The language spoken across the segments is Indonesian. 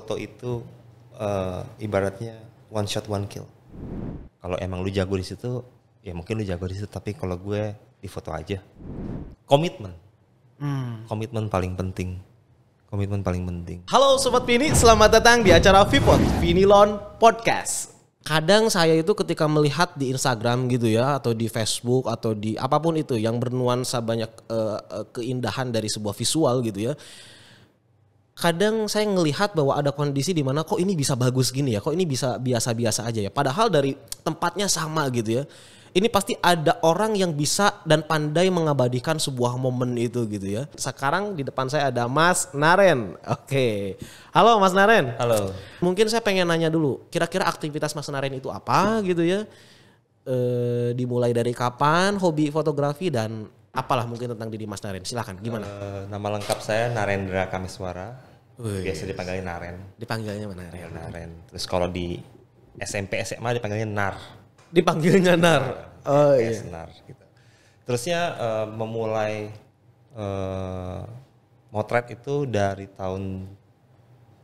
foto itu ibaratnya one shot one kill. Kalau emang lu jago di situ, ya mungkin lu jago di situ. Tapi kalau gue di foto aja. Komitmen. Komitmen paling penting. Komitmen paling penting. Halo Sobat Vini, selamat datang di acara Vipod, Vinilon Podcast. Kadang saya itu ketika melihat di Instagram gitu ya, atau di Facebook, atau di apapun itu yang bernuansa banyak keindahan dari sebuah visual gitu ya. Kadang saya ngelihat bahwa ada kondisi di mana kok ini bisa bagus gini ya, kok ini bisa biasa-biasa aja ya. Padahal dari tempatnya sama gitu ya. Ini pasti ada orang yang bisa dan pandai mengabadikan sebuah momen itu gitu ya. Sekarang di depan saya ada Mas Naren. Oke. Halo Mas Naren. Halo. Mungkin saya pengen nanya dulu, kira-kira aktivitas Mas Naren itu apa gitu ya? Dimulai dari kapan, hobi fotografi dan apalah mungkin tentang diri Mas Naren. Silakan, gimana? Nama lengkap saya Narendra Kameswara. Biasa dipanggilnya Naren. Dipanggilnya mana Naren? Naren. Terus kalau di SMP SMA dipanggilnya Nar. Dipanggilnya Nar. Oh iya. Nar gitu. Terusnya memulai motret itu dari tahun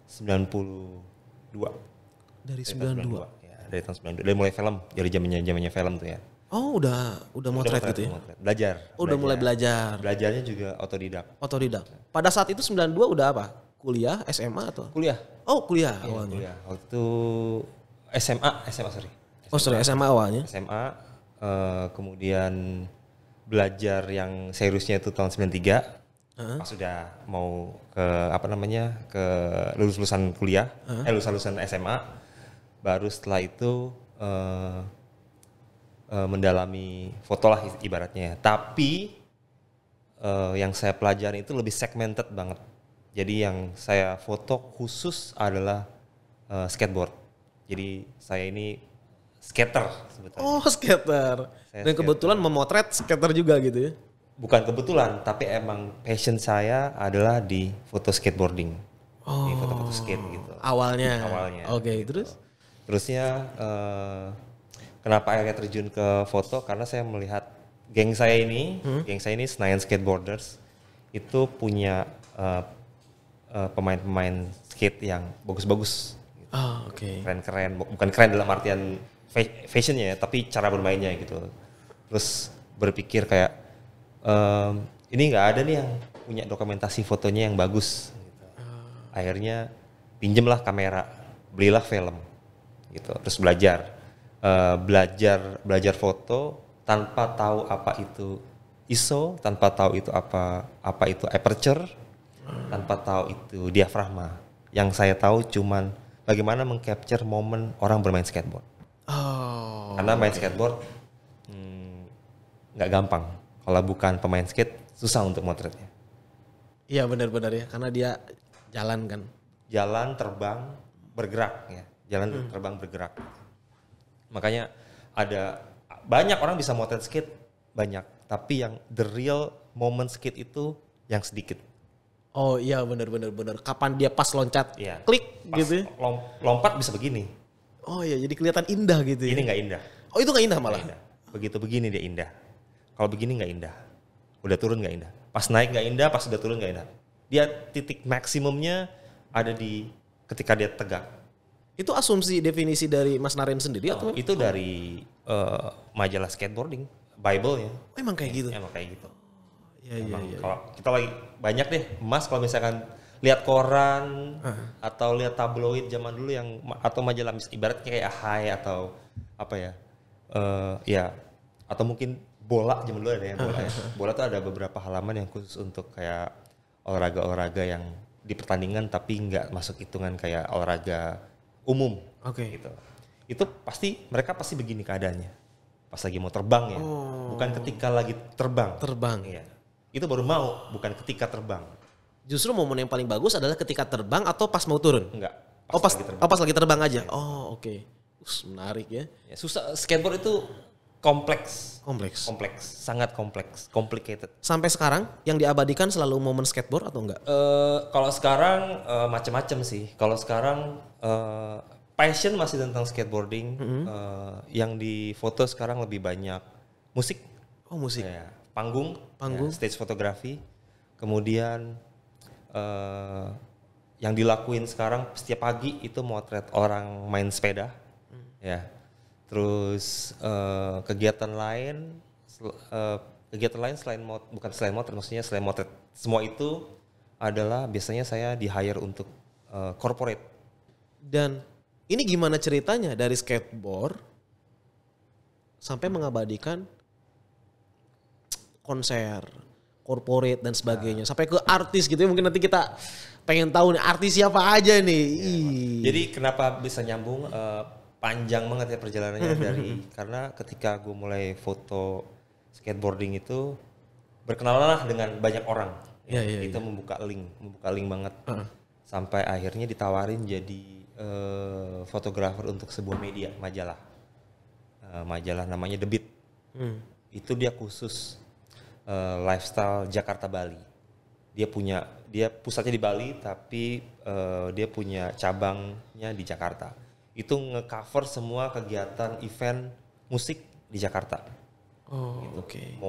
92. Dari 92. Ya, dari tahun 92. Dari mulai film, dari zamannya film tuh ya. Oh, udah motret gitu ya. Motret. Belajar. Udah mulai belajar. Belajarnya juga otodidak. Otodidak. Pada saat itu 92 udah apa? Kuliah, SMA atau? Kuliah. Oh, kuliah Iya, awalnya. kuliah. Waktu itu SMA sorry. Oh, sorry, SMA awalnya. SMA, kemudian belajar yang seriusnya itu tahun 93. Pas sudah mau ke ke lulusan kuliah, lulusan SMA, baru setelah itu mendalami foto lah ibaratnya. Tapi yang saya pelajari itu lebih segmented banget. Jadi yang saya foto khusus adalah skateboard. Jadi saya ini skater sebetulnya. Oh, skater. Dan kebetulan memotret skater juga gitu ya. Bukan kebetulan, tapi emang passion saya adalah di foto skateboarding. Di foto-foto skate gitu. Awalnya. Oke, terus? Terusnya kenapa akhirnya terjun ke foto? Karena saya melihat geng saya ini Senayan Skateboarders itu punya pemain-pemain skate yang bagus-bagus. Oh, oke. Keren-keren, bukan keren dalam artian fashionnya ya, tapi cara bermainnya gitu. Terus berpikir kayak ini nggak ada nih yang punya dokumentasi fotonya yang bagus. Gitu. Akhirnya pinjemlah kamera, belilah film, gitu. Terus belajar foto tanpa tahu apa itu ISO, tanpa tahu itu apa itu aperture, tanpa tahu itu diafragma. Yang saya tahu cuman bagaimana mengcapture momen orang bermain skateboard. Oh. Karena main skateboard nggak gampang. Kalau bukan pemain skate susah untuk motretnya. Iya benar-benar ya, karena dia jalan kan. Jalan, terbang, bergerak ya. Jalan, terbang, bergerak. Makanya ada banyak orang bisa motret skate banyak, tapi yang the real moment skate itu yang sedikit. Oh iya benar-benar. Kapan dia pas loncat, Iya. klik Pas gitu. lompat bisa begini. Oh iya, jadi kelihatan indah gitu ya. Ini nggak indah. Oh itu nggak indah malah. Nggak indah. Begitu begini dia indah. Kalau begini nggak indah. Udah turun nggak indah. Pas naik nggak indah, pas udah turun nggak indah. Dia titik maksimumnya ada di ketika dia tegak. Itu asumsi definisi dari Mas Naren sendiri atau? Itu dari majalah skateboarding, Bible-nya. Oh, emang kayak gitu. Emang kayak gitu. Iya. Kalau kita lagi banyak deh Mas kalau misalkan lihat koran atau lihat tabloid zaman dulu yang atau majalah ibaratnya kayak Hai atau apa ya, ya atau mungkin bola zaman dulu ada ya bola ya. Bola tuh ada beberapa halaman yang khusus untuk kayak olahraga yang di pertandingan tapi nggak masuk hitungan kayak olahraga umum. Oke. Gitu. Itu mereka pasti begini keadaannya pas lagi mau terbang ya, bukan ketika lagi terbang. Iya. Itu baru mau, bukan ketika terbang. Justru momen yang paling bagus adalah ketika terbang atau pas mau turun? Enggak. Pas lagi terbang aja. Oh, oke. Menarik ya. Ya, susah, skateboard itu kompleks, sangat kompleks, complicated. Sampai sekarang yang diabadikan selalu momen skateboard atau enggak? Kalau sekarang macam-macam sih. Kalau sekarang passion masih tentang skateboarding. Yang difoto sekarang lebih banyak musik. Oh, musik. Ya, panggung. Ya, stage fotografi. Kemudian yang dilakuin sekarang setiap pagi itu motret orang main sepeda, ya. Terus kegiatan lain selain bukan selain motret, maksudnya selain motret, semua itu adalah biasanya saya di hire untuk corporate. Dan ini gimana ceritanya dari skateboard sampai mengabadikan konser, corporate dan sebagainya, sampai ke artis gitu ya. Mungkin nanti kita pengen tahu nih artis siapa aja nih. Jadi kenapa bisa nyambung, panjang banget ya perjalanannya dari karena ketika gue mulai foto skateboarding itu berkenalan dengan banyak orang. Itu membuka link banget. Sampai akhirnya ditawarin jadi fotografer untuk sebuah media, majalah namanya The Beat. Itu dia khusus lifestyle Jakarta Bali. Dia pusatnya di Bali tapi dia punya cabangnya di Jakarta. Itu nge-cover semua kegiatan event musik di Jakarta. Oh, oke.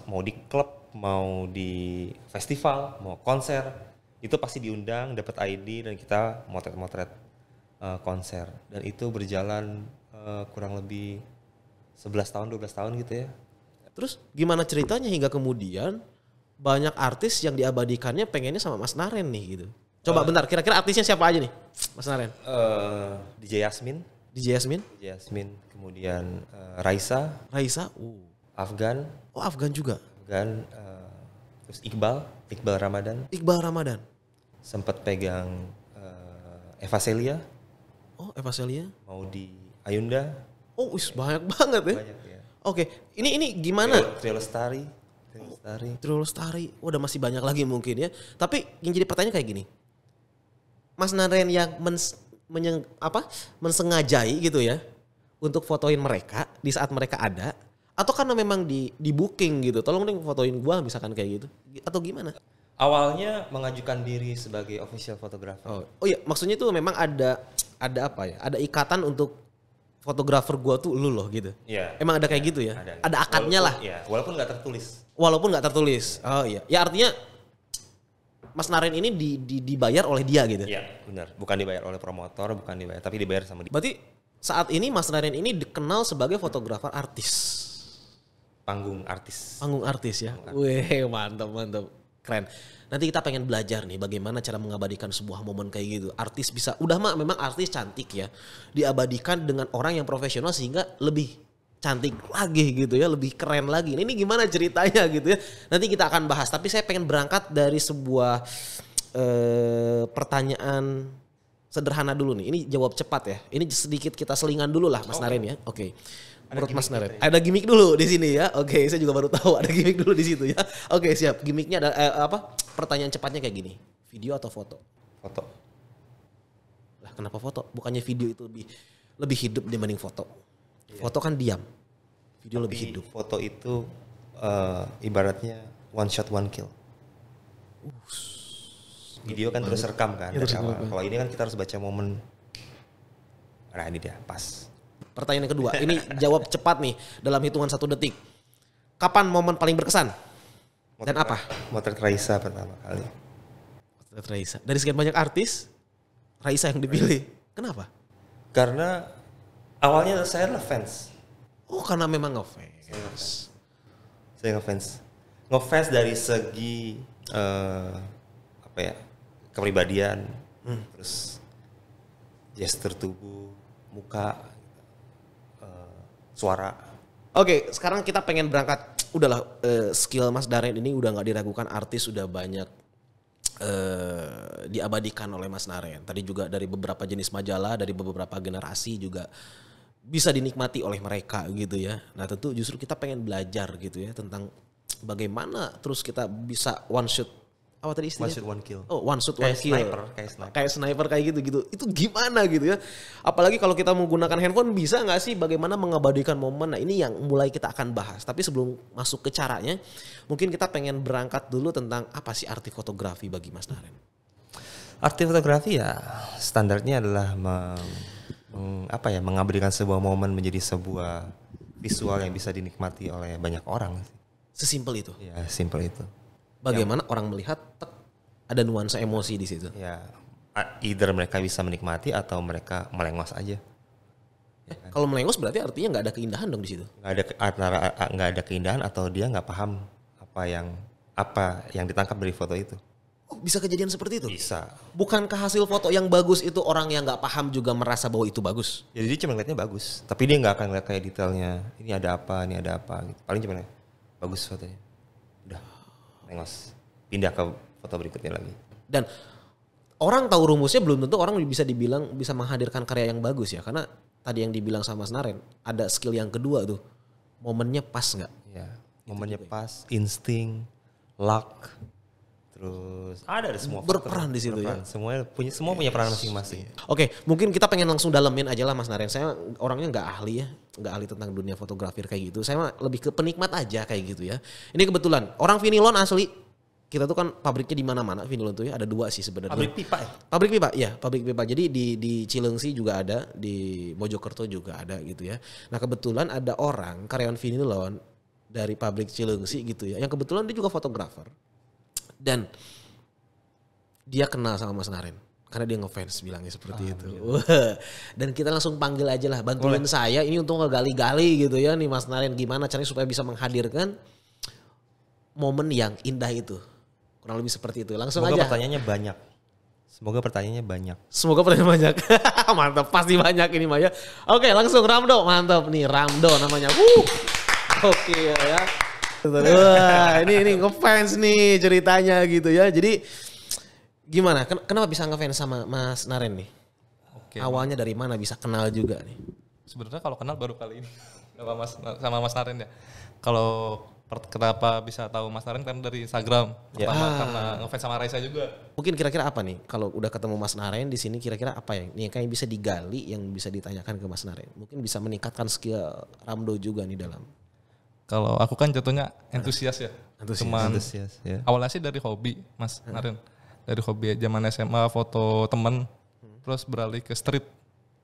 Mau di klub, mau di festival, mau konser, itu pasti diundang, dapat ID dan kita motret konser. Dan itu berjalan kurang lebih 11 tahun, 12 tahun gitu ya. Terus gimana ceritanya hingga kemudian banyak artis yang diabadikannya pengennya sama Mas Naren nih gitu. Coba bentar, kira-kira artisnya siapa aja nih Mas Naren? DJ Yasmin. DJ Yasmin, kemudian Raisa. Afgan. Oh, Afgan juga. Terus Iqbal Ramadan. Sempat pegang Eva Celia. Oh, Eva Celia. Mau di Ayunda. Oh, banyak banget ya. Banyak ya. Oke, ini gimana? Trio Lestari. Udah masih banyak lagi mungkin ya. Tapi yang jadi pertanyaan kayak gini. Mas Naren yang mensengajai gitu ya untuk fotoin mereka di saat mereka ada, atau karena memang di booking gitu, tolong deh fotoin gua misalkan kayak gitu, atau gimana? Awalnya mengajukan diri sebagai official photographer. Oh iya, maksudnya itu memang ada apa ya? Ada ikatan untuk fotografer gua tuh lu loh gitu. Iya. Emang ada kayak gitu ya? Ada akadnya lah. Iya, walaupun nggak tertulis. Oh iya. Ya artinya Mas Naren ini dibayar oleh dia gitu. Iya, benar. Bukan dibayar oleh promotor, tapi dibayar sama dia. Berarti saat ini Mas Naren ini dikenal sebagai fotografer artis. Panggung artis Ya. Wih, mantap. Keren. Nanti kita pengen belajar nih bagaimana cara mengabadikan sebuah momen kayak gitu. Artis bisa, memang artis cantik ya. Diabadikan dengan orang yang profesional sehingga lebih cantik lagi gitu ya, lebih keren lagi. Ini gimana ceritanya gitu ya. Nanti kita akan bahas, tapi saya pengen berangkat dari sebuah pertanyaan sederhana dulu nih. Ini jawab cepat ya. Ini sedikit kita selingan dulu lah Mas Naren ya. Oke. Menurut Mas Naren, ada gimmick dulu di sini ya. Oke, saya juga baru tahu ada gimmick dulu di situ ya. Oke, siap. Gimmicknya ada pertanyaan cepatnya kayak gini. Video atau foto? Foto. Lah, kenapa foto? Bukannya video itu lebih hidup dibanding foto? Foto kan diam. Video lebih hidup. Foto itu ibaratnya one shot one kill. Video kan terus rekam kan dari awal. Kalau ini kan kita harus baca momen. Nah, ini dia, pas. Pertanyaan yang kedua, ini jawab cepat nih dalam hitungan 1 detik. Kapan momen paling berkesan? Dan apa? Motret Raisa pertama kali. Motret Raisa. Dari sekian banyak artis, Raisa yang dipilih. Kenapa? Karena awalnya saya adalah fans. Oh, karena memang ngefans. Saya ngefans. Ngefans dari segi kepribadian, terus gestur tubuh, muka, suara. Oke, sekarang kita pengen berangkat. Udahlah, skill Mas Naren ini udah nggak diragukan, artis udah banyak diabadikan oleh Mas Naren. Tadi juga dari beberapa jenis majalah, dari beberapa generasi juga bisa dinikmati oleh mereka gitu ya. Nah tentu justru kita pengen belajar gitu ya tentang bagaimana terus kita bisa one shot. Apa tadi istilahnya? One shot one kill. Oh, one shot one kill. Kayak sniper kayak gitu. Itu gimana gitu ya? Apalagi kalau kita menggunakan handphone, bisa nggak sih bagaimana mengabadikan momen? Nah ini yang mulai kita akan bahas. Tapi sebelum masuk ke caranya, mungkin kita pengen berangkat dulu tentang apa sih arti fotografi bagi Mas Naren? Arti fotografi ya standarnya adalah mengabadikan sebuah momen menjadi sebuah visual yang bisa dinikmati oleh banyak orang. Sesimpel itu. Ya, simpel itu. Bagaimana orang melihat ada nuansa emosi di situ. Ya, either mereka bisa menikmati atau mereka melengos aja. Kalau melengos berarti artinya nggak ada keindahan dong di situ. Nggak ada keindahan atau dia nggak paham apa yang ditangkap dari foto itu. Oh, bisa kejadian seperti itu? Bisa. Bukankah hasil foto yang bagus itu orang yang nggak paham juga merasa bahwa itu bagus? Jadi dia cuma ngeliatnya bagus, tapi dia nggak akan ngeliat kayak detailnya. Ini ada apa gitu. Paling cuma bagus fotonya. Udah, lengos. Pindah ke foto berikutnya lagi. Dan orang tahu rumusnya belum tentu orang bisa dibilang bisa menghadirkan karya yang bagus ya. Karena tadi yang dibilang sama Mas Naren, ada skill yang kedua tuh. Momennya pas nggak? Ya, momennya pas, insting, luck. Terus ada semua berperan di situ ya. Semua punya peran masing-masing. Oke, mungkin kita pengen langsung dalemin aja lah Mas Naren. Saya orangnya nggak ahli ya, nggak ahli tentang dunia fotografi kayak gitu. Saya mah lebih ke penikmat aja kayak gitu ya. Ini kebetulan orang Vinilon asli. Kita tuh kan pabriknya di mana-mana Vinilon tuh ya. Ada 2 sih sebenarnya. Pabrik pipa ya? Pabrik pipa. Jadi di Cilengsi juga ada, di Mojokerto juga ada gitu ya. Nah kebetulan ada orang karyawan Vinilon dari pabrik Cilengsi gitu ya. Yang kebetulan dia juga fotografer. Dan dia kenal sama Mas Naren karena dia ngefans bilangnya seperti itu. Dan kita langsung panggil aja lah, bantuin saya ini untuk ngegali-gali gitu ya nih Mas Naren, gimana caranya supaya bisa menghadirkan momen yang indah itu. Kurang lebih seperti itu. Langsung Semoga aja. Semoga pertanyaannya banyak. Banyak. Mantap, pasti banyak ini Maya. Oke, langsung Ramdo. Mantap nih Ramdo namanya. Oke ya. Wah, ini ngefans nih ceritanya gitu ya. Jadi gimana? Kenapa bisa ngefans sama Mas Naren nih? Oke. Awalnya dari mana bisa kenal juga nih? Sebenarnya kalau kenal baru kali ini sama Mas Naren ya. Kalau kenapa bisa tahu Mas Naren kan dari Instagram. Pertama karena ngefans sama Raisa juga. Mungkin kira-kira apa nih? Kalau udah ketemu Mas Naren di sini kira-kira apa ya? Nih kayak bisa digali yang bisa ditanyakan ke Mas Naren. Mungkin bisa meningkatkan skill Ramdo juga nih dalam. Kalau aku kan jatuhnya entusias ya. Antusias ya. Awalnya sih dari hobi Mas Naren. Dari hobi zaman SMA foto temen. Terus beralih ke street.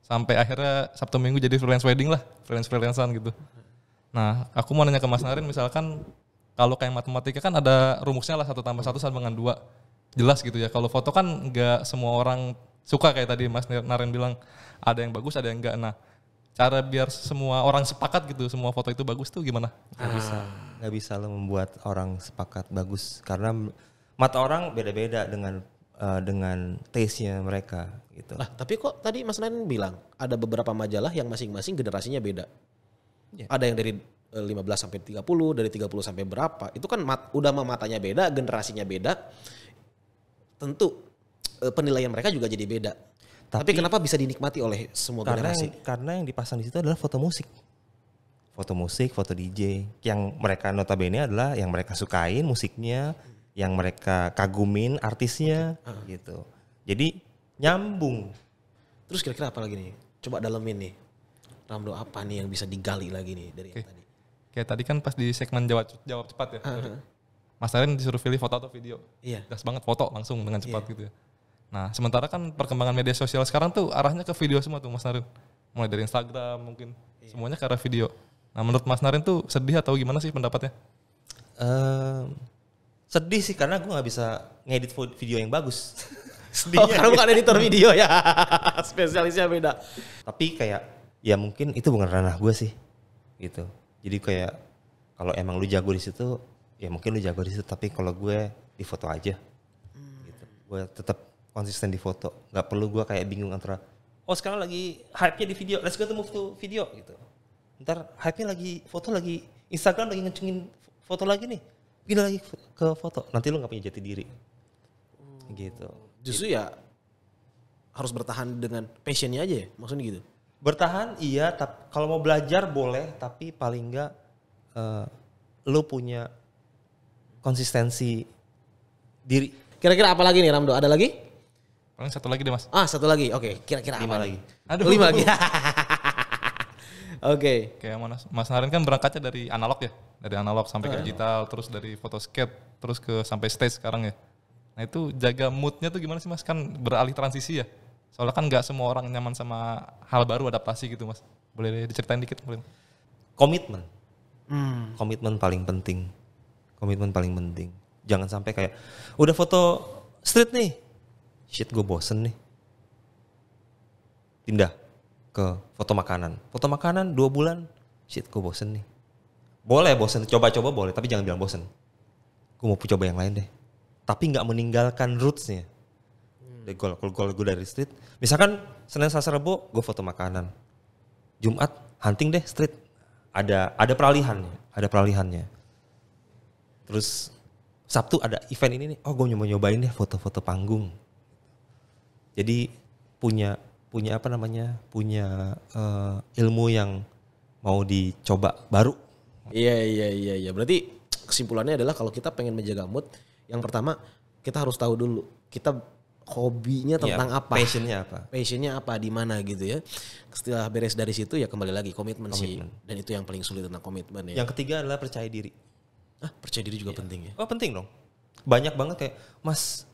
Sampai akhirnya Sabtu Minggu jadi freelance wedding lah. Freelance-freelancean gitu. Nah aku mau nanya ke Mas Naren misalkan. Kalau kayak matematika kan ada rumusnya lah 1 + 1 sama dengan 2. Jelas gitu ya. Kalau foto kan gak semua orang suka kayak tadi Mas Naren bilang. Ada yang bagus ada yang enggak. Nah cara biar semua orang sepakat gitu semua foto itu bagus tuh gimana? Nggak bisa lo membuat orang sepakat bagus karena mata orang beda-beda dengan taste-nya mereka gitu. Lah, tapi kok tadi Mas Naren bilang ada beberapa majalah yang masing-masing generasinya beda. Ya. Ada yang dari 15 sampai 30, dari 30 sampai berapa. Itu kan udah matanya beda, generasinya beda. Tentu penilaian mereka juga jadi beda. Tapi kenapa bisa dinikmati oleh semua generasi? Karena yang dipasang di situ adalah foto musik, foto DJ. Yang mereka notabene adalah yang mereka sukain musiknya, yang mereka kagumin artisnya, gitu. Jadi nyambung. Terus kira-kira apa lagi nih? Coba dalemin nih. Ramdo apa nih yang bisa digali lagi nih dari yang tadi? Kayak tadi kan pas di segmen jawab cepat ya. Mas Naren disuruh pilih foto atau video. Iya. Gas banget foto langsung dengan cepat gitu ya. Nah sementara kan perkembangan media sosial sekarang tuh arahnya ke video semua tuh Mas Naren. Mulai dari Instagram mungkin semuanya ke arah video. Nah menurut Mas Naren tuh sedih atau gimana sih pendapatnya? Sedih sih karena gue nggak bisa ngedit video yang bagus. Sedihnya karena bukan editor video ya. Spesialisnya beda. Tapi kayak ya mungkin itu bukan ranah gue sih gitu. Jadi kayak kalau emang lu jago di situ ya mungkin lu jago di situ, tapi kalau gue di foto aja gitu. Gue tetap konsisten di foto, nggak perlu gue kayak bingung antara sekarang lagi hype-nya di video, let's go to move to video gitu. Ntar hype-nya lagi foto, lagi Instagram lagi ngecengin foto lagi nih, pindah lagi ke foto, nanti lu nggak punya jati diri gitu. Justru ya harus bertahan dengan passionnya aja ya, maksudnya gitu. Bertahan iya, kalau mau belajar boleh, tapi paling nggak lu punya konsistensi diri. Kira-kira apa lagi nih Ramdo? Ada lagi? Paling satu lagi deh Mas. Satu lagi. Oke, kira-kira 5 apa lagi. Aduh. 5 lagi. Oke. Kayak Mas Naren kan berangkatnya dari analog ya. Dari analog sampai ke digital, terus dari foto skate, terus ke sampai stage sekarang ya. Nah itu jaga moodnya tuh gimana sih Mas? Kan beralih transisi ya. Soalnya kan gak semua orang nyaman sama hal baru, adaptasi gitu Mas. Boleh diceritain dikit mungkin? Komitmen. Komitmen paling penting. Jangan sampai kayak udah foto street nih. shit gue bosen nih. Pindah ke foto makanan. Foto makanan 2 bulan, shit gue bosen nih. Boleh bosen, coba-coba boleh, tapi jangan bilang bosen. Gue mau coba yang lain deh. Tapi gak meninggalkan rootsnya. Kalau gue dari street, misalkan Senin, Selasa, Rabu gue foto makanan. Jumat hunting deh street. Ada peralihannya. Terus Sabtu ada event ini nih, oh gue nyobain deh foto-foto panggung. Jadi punya ilmu yang mau dicoba baru. Iya. Berarti kesimpulannya adalah kalau kita pengen menjaga mood, yang pertama kita harus tahu dulu kita hobinya tentang apa, passionnya apa di mana gitu ya. Setelah beres dari situ ya kembali lagi komitmen sih, dan itu yang paling sulit tentang komitmen ya. Yang ketiga adalah percaya diri. Percaya diri juga penting ya. Oh penting dong. Banyak banget kayak Mas.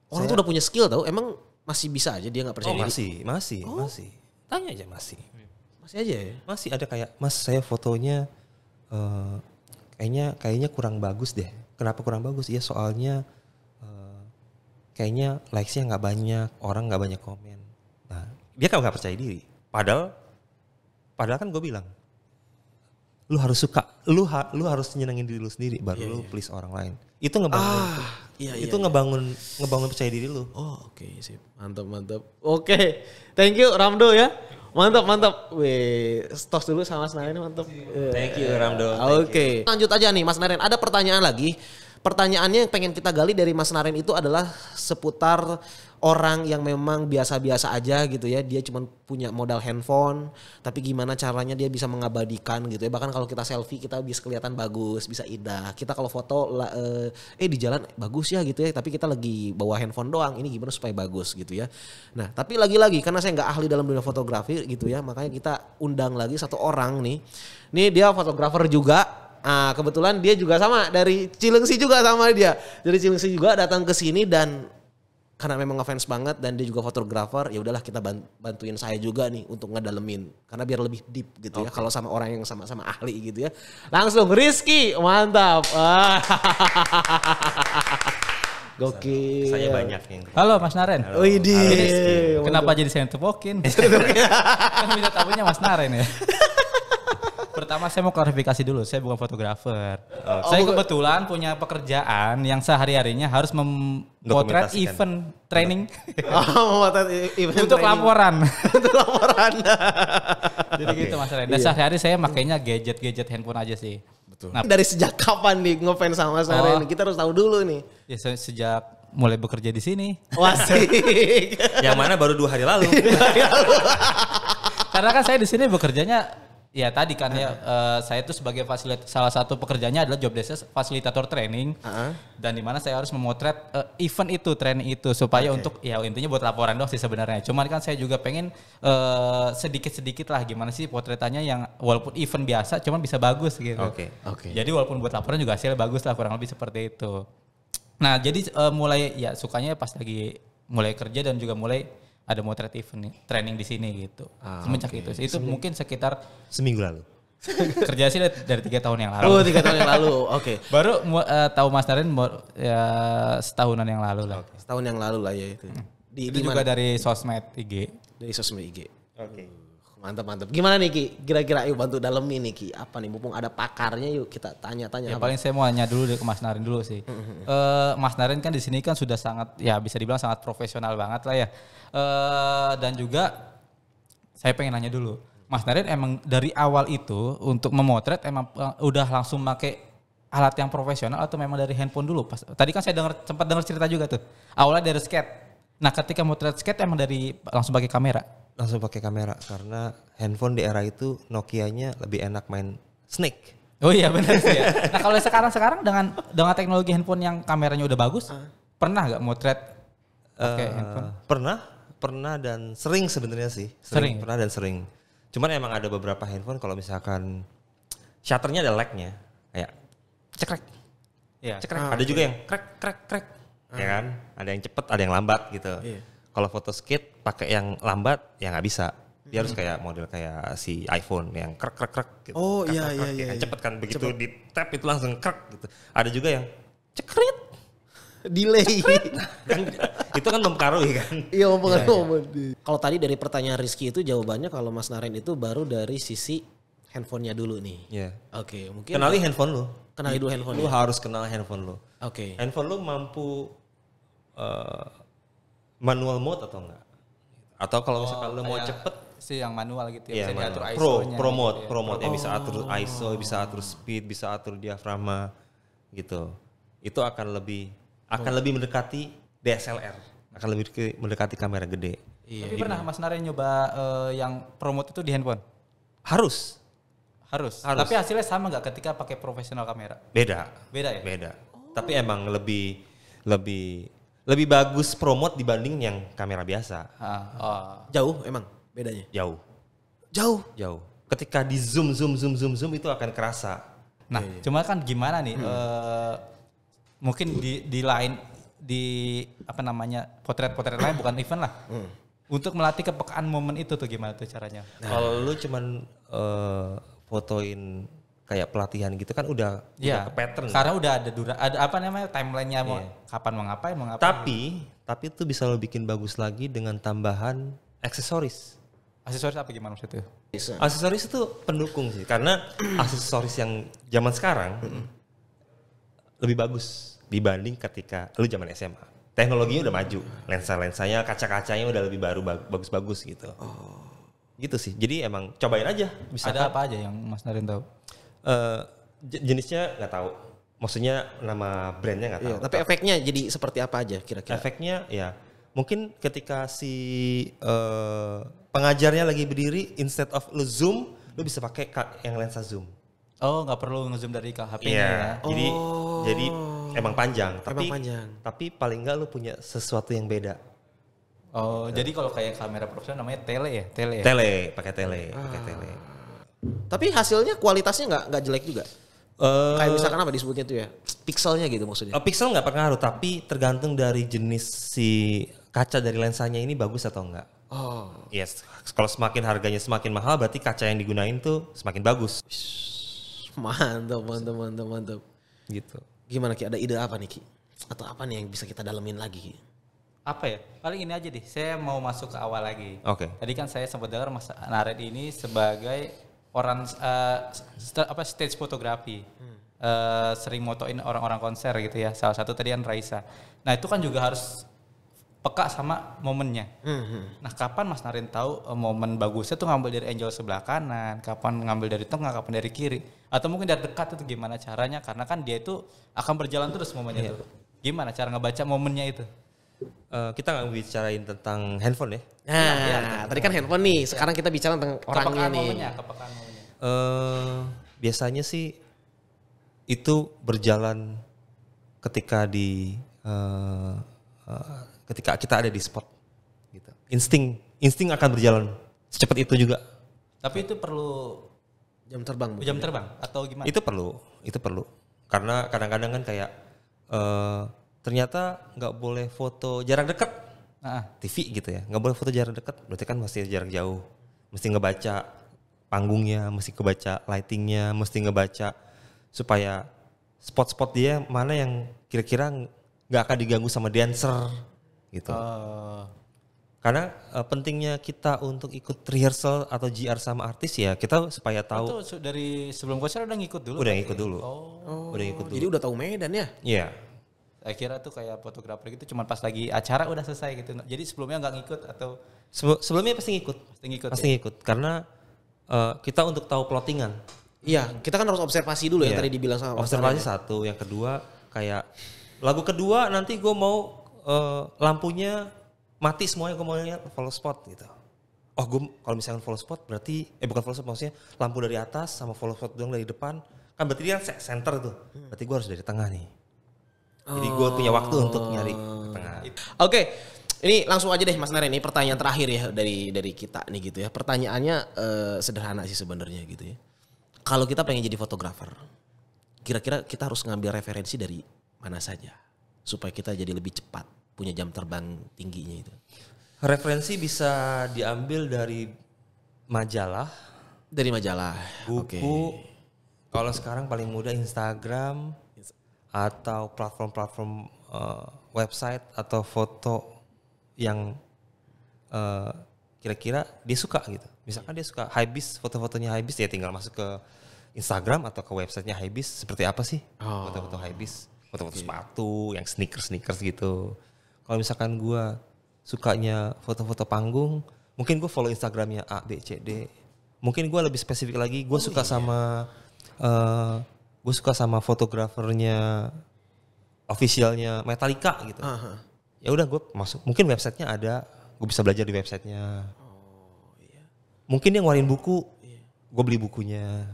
Orang tuh udah punya skill tau, emang masih bisa aja dia nggak percaya diri. Masih. Tanya aja masih. Masih aja ya. Masih ada kayak Mas saya fotonya kayaknya kurang bagus deh. Kenapa kurang bagus? Ya soalnya kayaknya likes-nya nggak banyak, orang nggak banyak komen. Nah, dia kan nggak percaya diri. Padahal kan gue bilang, lu harus suka, lu harus nyenengin diri lu sendiri, baru lu please orang lain. Itu ngebangun, ngebangun percaya diri lu. Oh oke, sip, mantap. Oke, thank you Ramdo ya. Mantap. Wih, tos dulu sama Mas Naren, mantap. Thank you Ramdo. Oke. Lanjut aja nih Mas Naren, ada pertanyaan lagi. Pertanyaannya yang pengen kita gali dari Mas Naren itu adalah seputar orang yang memang biasa-biasa aja gitu ya. Dia cuma punya modal handphone, tapi gimana caranya dia bisa mengabadikan gitu ya. Bahkan kalau kita selfie kita bisa kelihatan bagus, bisa indah. Kita kalau foto di jalan bagus ya gitu ya, tapi kita lagi bawa handphone doang. Ini gimana supaya bagus gitu ya. Nah, tapi lagi-lagi karena saya nggak ahli dalam dunia fotografi gitu ya, makanya kita undang lagi satu orang nih. Nih dia fotografer juga. Kebetulan dia juga sama dari Cilengsi juga sama dia. Dari Cilengsi juga datang ke sini dan karena memang ngefans banget dan dia juga fotografer, ya udahlah kita bantuin saya juga nih untuk ngedalemin karena biar lebih deep gitu ya kalau sama orang yang sama-sama ahli gitu ya. Langsung Rizky, mantap. Gokil. Saya banyak yang. Halo Mas Naren. Widih. Kenapa jadi saya tepokin? Kan minta tamunya Mas Naren ya. Pertama saya mau klarifikasi dulu, saya bukan fotografer. Saya kebetulan punya pekerjaan yang sehari-harinya harus memotret event training. Memotret event untuk training. laporan. Untuk laporan. Jadi gitu Mas Ren. Dan sehari-hari saya makainya gadget handphone aja sih. Betul. Nah, dari sejak kapan nih ngefans sama Mas Naren? Kita harus tahu dulu nih. Ya sejak mulai bekerja di sini. Wasik. Yang mana baru 2 hari lalu. Karena kan saya di sini bekerjanya ya tadi kan saya itu sebagai salah satu pekerjaannya adalah job desk fasilitator training dan di mana saya harus memotret event itu, training itu supaya untuk ya intinya buat laporan doang sih sebenarnya. Cuman kan saya juga pengen sedikit-sedikit lah gimana sih potretannya yang walaupun event biasa cuman bisa bagus gitu. Oke. Jadi walaupun buat laporan juga hasilnya bagus lah kurang lebih seperti itu. Nah jadi mulai ya sukanya pas lagi mulai kerja dan juga mulai ada motret event nih, training di sini gitu. Semenjak itu sih. Itu mungkin sekitar seminggu lalu. Kerja sih dari 3 tahun yang lalu. Oh 3 tahun yang lalu, oke. Baru tahu Mas Naren ya setahunan yang lalu lah. Setahun yang lalu lah ya itu. Itu juga dari sosmed IG. Dari sosmed IG. Oke. Mantap. Gimana nih Ki? Kira-kira yuk bantu dalemin nih Ki. Apa nih mumpung ada pakarnya yuk kita tanya-tanya. Ya paling saya mau nanya dulu ke Mas Naren dulu sih. Mas Naren kan di sini kan sudah sangat ya bisa dibilang sangat profesional banget lah ya. Dan juga saya pengen nanya dulu. Mas Naren emang dari awal itu untuk memotret emang udah langsung pakai alat yang profesional atau memang dari handphone dulu? Tadi kan saya sempat dengar cerita juga tuh. Awalnya dari skate. Nah, ketika motret skate emang langsung pakai kamera? Langsung pakai kamera karena handphone di era itu Nokia-nya lebih enak main Snake. Oh iya benar sih ya. Nah kalau sekarang dengan teknologi handphone yang kameranya udah bagus, pernah nggak motret pakai handphone? Pernah dan sering sebenarnya sih. Sering. Pernah dan sering. Cuman emang ada beberapa handphone kalau misalkan shutternya ada lag-nya, kayak cekrek. Iya. Cekrek. Ada juga yang krek. Ya kan? Ada yang cepet, ada yang lambat gitu. Iya. Kalau foto skate pakai yang lambat ya nggak bisa. Dia harus kayak model kayak si iPhone yang krek gitu. Oh krek, iya. Yang cepet kan begitu di tap itu langsung krek gitu. Ada juga yang cekrit. Delay. Kan itu kan mempengaruhi kan. Iya mempengaruhi. Kalau tadi dari pertanyaan Rizky itu jawabannya kalau Mas Naren itu baru dari sisi handphonenya dulu nih. Iya. Oke, mungkin Kenali handphone lu. kenali dulu handphone. Lu harus kenal handphone lu. Oke. Handphone lu mampu manual mode atau enggak? Atau kalau misalkan lu mau kayak cepet, si yang manual gitu ya, iya, bisa diatur manual. ISO-nya. Pro mode yang bisa atur ISO, bisa atur speed, bisa atur diafragma gitu. Itu akan lebih mendekati DSLR, akan lebih mendekati kamera gede. Tapi pernah Mas Naren nyoba yang promote itu di handphone? Harus. Tapi hasilnya sama nggak ketika pakai profesional kamera? Beda Beda ya? Beda. Tapi emang lebih bagus promote dibanding yang kamera biasa. Jauh emang bedanya. Jauh. Ketika di zoom itu akan kerasa. Nah, cuma kan gimana nih? Mungkin di lain apa namanya potret lain bukan event lah. Untuk melatih kepekaan momen itu tuh gimana tuh caranya? Kalau lu cuman fotoin kayak pelatihan gitu kan udah ke pattern. Karena udah ada apa namanya timelinenya mau kapan mau ngapain. Tapi itu bisa lo bikin bagus lagi dengan tambahan aksesoris. Aksesoris apa gimana maksudnya? Aksesoris itu pendukung sih, karena aksesoris yang zaman sekarang lebih bagus dibanding ketika lu zaman SMA. Teknologinya udah maju, lensa-lensanya, kaca-kacanya udah lebih baru, bagus-bagus gitu. Gitu sih. Jadi emang cobain aja. Bisa Ada apa aja yang Mas Naren tahu? Jenisnya nggak tahu. Maksudnya nama brandnya nggak tahu. Tapi efeknya jadi seperti apa aja kira-kira? Efeknya ya mungkin ketika si pengajarnya lagi berdiri, instead of lu zoom, lu bisa pakai yang lensa zoom. Oh, nggak perlu ngezoom dari HP-nya Iya. ya? Jadi emang panjang. Tapi paling nggak lu punya sesuatu yang beda. Oh, jadi kalau kayak kamera profesional namanya tele ya? Pakai tele. Tapi hasilnya kualitasnya nggak jelek juga. Kayak misalkan apa disebutnya itu ya? Pixelnya gitu maksudnya. Pixel nggak pengaruh, tapi tergantung dari jenis si kaca dari lensanya ini bagus atau enggak. Yes, kalau semakin harganya semakin mahal berarti kaca yang digunain tuh semakin bagus. Mantap. Gitu. Gimana Ki? Ada ide apa nih Ki? Atau apa nih yang bisa kita dalemin lagi Ki? Apa ya? Paling ini aja deh. Saya mau masuk ke awal lagi. Oke. Tadi kan saya sempat dengar Mas Naren ini sebagai orang stage fotografi. Sering motoin orang-orang konser gitu ya. Salah satu tadi kan Raisa. Nah, itu kan juga harus peka sama momennya. Nah, kapan Mas Naren tahu momen bagusnya tuh ngambil dari angle sebelah kanan, kapan ngambil dari tengah, kapan dari kiri, atau mungkin dari dekat itu gimana caranya? Karena kan dia itu akan berjalan terus momennya itu. Gimana cara ngebaca momennya itu? Kita nggak bicarain tentang handphone ya. Nah, tadi kan handphone nih. Sekarang kita bicara tentang orangnya nih. Kepekaan momennya. Biasanya sih itu berjalan ketika ketika kita ada di spot gitu. Insting akan berjalan secepat itu juga. Tapi itu perlu Jam terbang. jam terbang atau gimana? Itu perlu. Karena kadang-kadang kan kayak ternyata nggak boleh foto jarak dekat. TV gitu ya. Nggak boleh foto jarak dekat. Berarti kan mesti jarak jauh. Mesti ngebaca panggungnya, mesti ngebaca lightingnya, mesti ngebaca supaya spot-spot dia mana yang kira-kira nggak akan diganggu sama dancer gitu. Karena pentingnya kita untuk ikut rehearsal atau GR sama artis ya kita supaya tahu. Itu dari sebelum konser udah ngikut dulu? Udah ngikut dulu. Udah ngikut dulu. Jadi udah tahu medan ya? Iya. Saya kira tuh kayak fotografer gitu cuma pas lagi acara udah selesai gitu. Jadi sebelumnya nggak ngikut atau? Sebelumnya pasti ngikut. Pasti ngikut. Karena kita untuk tahu plottingan. Iya, kita kan harus observasi dulu yang tadi dibilang sama Mas observasi Naren. satu, yang kedua kayak lagu kedua nanti gue mau lampunya mati semuanya, gue mau lihat follow spot gitu. Oh gue kalau misalnya follow spot berarti bukan follow spot, maksudnya lampu dari atas sama follow spot doang dari depan kan berarti dia kan center tuh. Berarti gue harus dari tengah nih. Jadi gue punya waktu untuk nyari ke tengah. Oke. Ini langsung aja deh Mas Naren, ini pertanyaan terakhir ya dari kita nih gitu ya. Pertanyaannya sederhana sih sebenarnya gitu ya. Kalau kita pengen jadi fotografer, kira-kira kita harus ngambil referensi dari mana saja supaya kita jadi lebih cepat punya jam terbang tingginya itu? Referensi bisa diambil dari majalah, buku. Kalau sekarang paling mudah Instagram atau platform-platform website atau foto yang kira-kira dia suka gitu. Misalkan dia suka Hypebeast, foto-fotonya Hypebeast, ya tinggal masuk ke Instagram atau ke websitenya Hypebeast. Seperti apa sih foto-foto Hypebeast? Foto-foto sepatu, yang sneakers gitu. Kalau misalkan gue sukanya foto-foto panggung, mungkin gue follow Instagramnya A, B, C, D. Mungkin gue lebih spesifik lagi, gue suka sama fotografernya officialnya Metallica gitu. Ya udah gue masuk, mungkin websitenya ada, gue bisa belajar di websitenya. Mungkin dia ngeluarin buku, gue beli bukunya.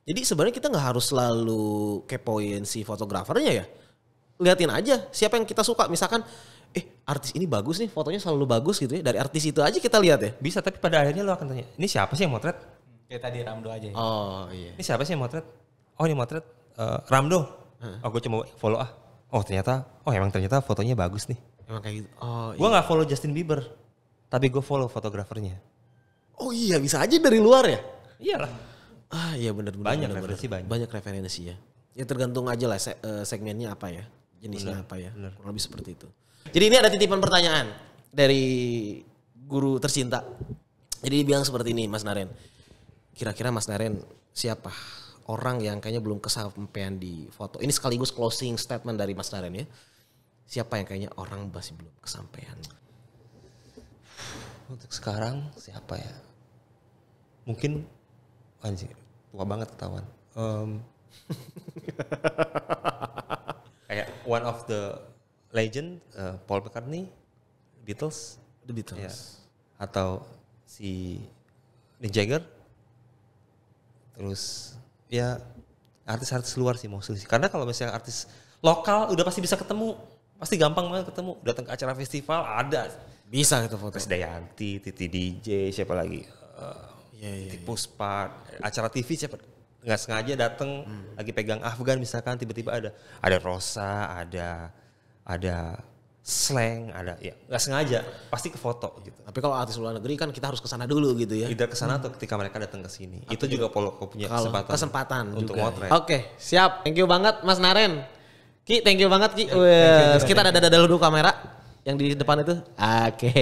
Jadi sebenarnya kita nggak harus selalu kepoin si fotografernya ya. Liatin aja siapa yang kita suka. Misalkan, artis ini bagus nih, fotonya selalu bagus gitu ya. Dari artis itu aja kita lihat ya. Bisa, tapi pada akhirnya lo akan tanya, ini siapa sih yang motret? Kayak tadi Ramdo aja ya. Oh iya. Ini siapa sih yang motret? Oh ini motret Ramdo. Oh gue cuma follow emang ternyata fotonya bagus nih. Emang kayak gitu. Oh Gue nggak follow Justin Bieber, tapi gue follow fotografernya. Oh iya, bisa aja dari luar ya. Iyalah. Iya benar. Banyak referensi, banyak. Banyak referensi ya. Ya tergantung aja lah segmennya apa ya, jenisnya apa ya. Kurang lebih seperti itu. Jadi ini ada titipan pertanyaan dari guru tercinta. Jadi dibilang seperti ini Mas Naren. Kira-kira Mas Naren siapa orang yang kayaknya belum kesampaian di foto? Ini sekaligus closing statement dari Mas Naren ya. Siapa yang kayaknya orang masih belum kesampaian? Untuk sekarang siapa ya? Mungkin anjir, tua banget ketahuan. Kayak one of the legend, Paul McCartney, Beatles. The Beatles. Ya. Atau si Mick Jagger. Terus ya artis-artis luar sih mostly. Karena kalau misalnya artis lokal udah pasti bisa ketemu. Pasti gampang banget ketemu. Datang ke acara festival ada. Bisa gitu foto. Krisdayanti, Titi DJ, siapa lagi? Titik Puspa, acara TV siapa? Nggak sengaja datang lagi pegang Afgan misalkan tiba-tiba ada Rosa, ada Slang, ada ya nggak sengaja pasti ke foto gitu. Tapi kalau artis luar negeri kan kita harus kesana dulu gitu ya. Either kesana atau ketika mereka datang ke sini. Itu juga punya kesempatan untuk juga. motret. Oke, siap. Thank you banget Mas Naren. Ki, thank you banget Ki. Kita ada dulu kamera yang di depan itu. Oke.